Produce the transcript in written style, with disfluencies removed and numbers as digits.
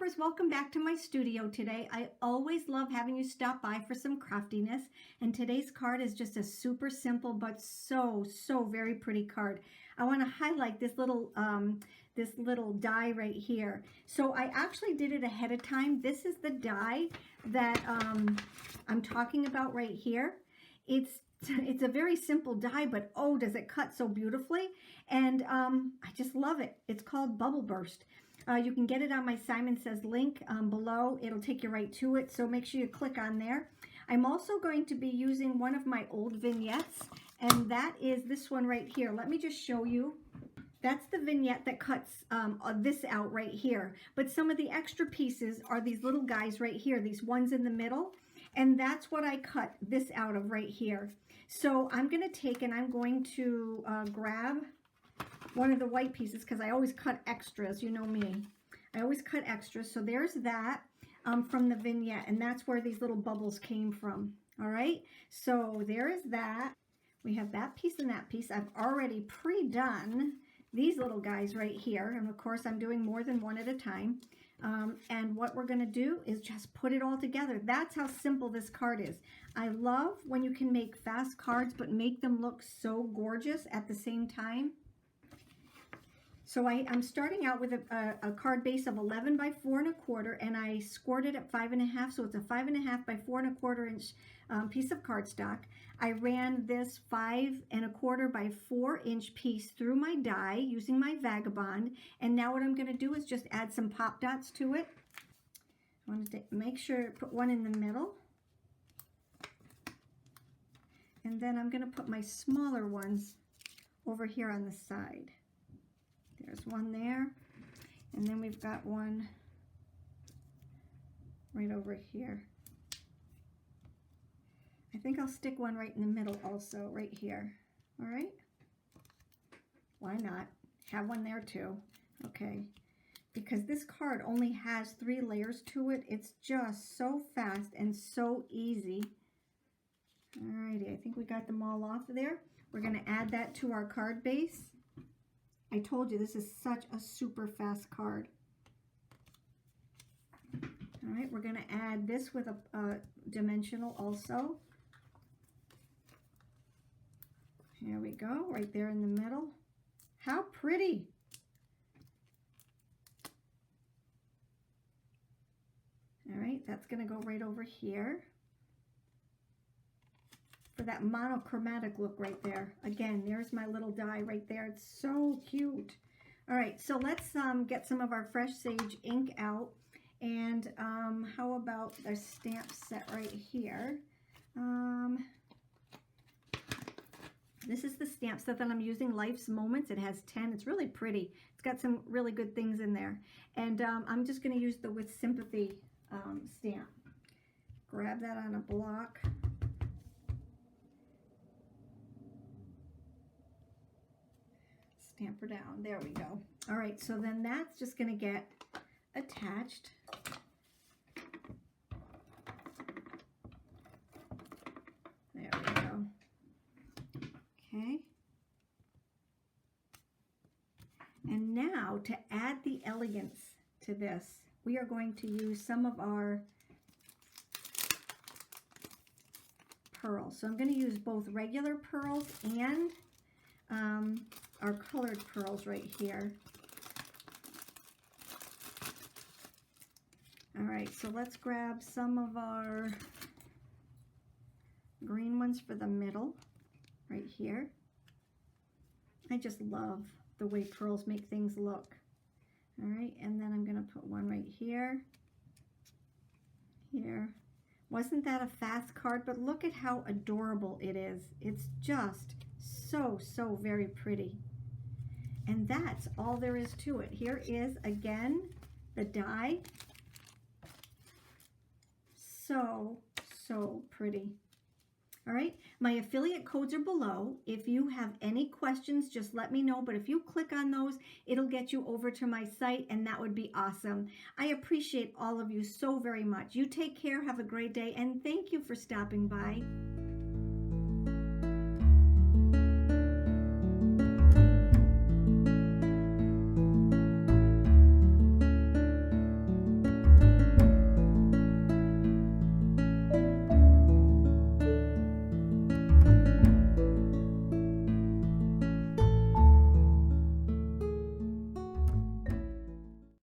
viewers, welcome back to my studio today. I always love having you stop by for some craftiness, and today's card is just a super simple but so very pretty card. I want to highlight this little die right here. So I actually did it ahead of time. This is the die that I'm talking about right here. It's a very simple die, but oh, does it cut so beautifully, and I just love it. It's called Bubble Burst. You can get it on my Simon Says link below. It'll take you right to it, so make sure you click on there. I'm also going to be using one of my old vignettes, and that is this one right here. Let me just show you. That's the vignette that cuts this out right here, but some of the extra pieces are these little guys right here, these ones in the middle, and that's what I cut this out of right here. So I'm going to take and I'm going to grab one of the white pieces, because I always cut extras, you know me. I always cut extras. So there's that from the vignette, and that's where these little bubbles came from. All right, so there is that. We have that piece and that piece. I've already pre-done these little guys right here, and of course I'm doing more than one at a time. And what we're going to do is just put it all together. That's how simple this card is. I love when you can make fast cards but make them look so gorgeous at the same time. So I'm starting out with a card base of 11 by 4 1/4, and I scored it at 5 1/2, so it's a 5 1/2 by 4 1/4 inch piece of cardstock. I ran this 5 1/4 by 4 inch piece through my die using my Vagabond, and now what I'm going to do is just add some pop dots to it. I want to make sure put one in the middle, and then I'm going to put my smaller ones over here on the side. There's one there, and then we've got one right over here. I think I'll stick one right in the middle also, right here. All right? Why not? Have one there too. Okay. Because this card only has 3 layers to it. It's just so fast and so easy. Alrighty, I think we got them all off of there. We're going to add that to our card base. I told you this is such a super fast card. All right, we're going to add this with a dimensional also. Here we go, right there in the middle. How pretty. All right, that's going to go right over here for that monochromatic look right there. Again, there's my little die right there. It's so cute. All right, so let's get some of our fresh sage ink out. And how about the stamp set right here? This is the stamp set that I'm using, Life's Moments. It has 10. It's really pretty. It's got some really good things in there. And I'm just going to use the With Sympathy stamp. Grab that on a block. Stamp her down. There we go. All right, so then that's just going to get attached. There we go. Okay. And now to add the elegance to this, we are going to use some of our pearls. So I'm going to use both regular pearls and our colored pearls right here. All right, so let's grab some of our green ones for the middle right here. I just love the way pearls make things look. All right, and then I'm going to put one right here. Here. Wasn't that a fast card? But look at how adorable it is. It's just so very pretty. And that's all there is to it. Here is, again, the die. So pretty. All right, my affiliate codes are below. If you have any questions, just let me know. But if you click on those, it'll get you over to my site, and that would be awesome. I appreciate all of you so very much. You take care, have a great day, and thank you for stopping by.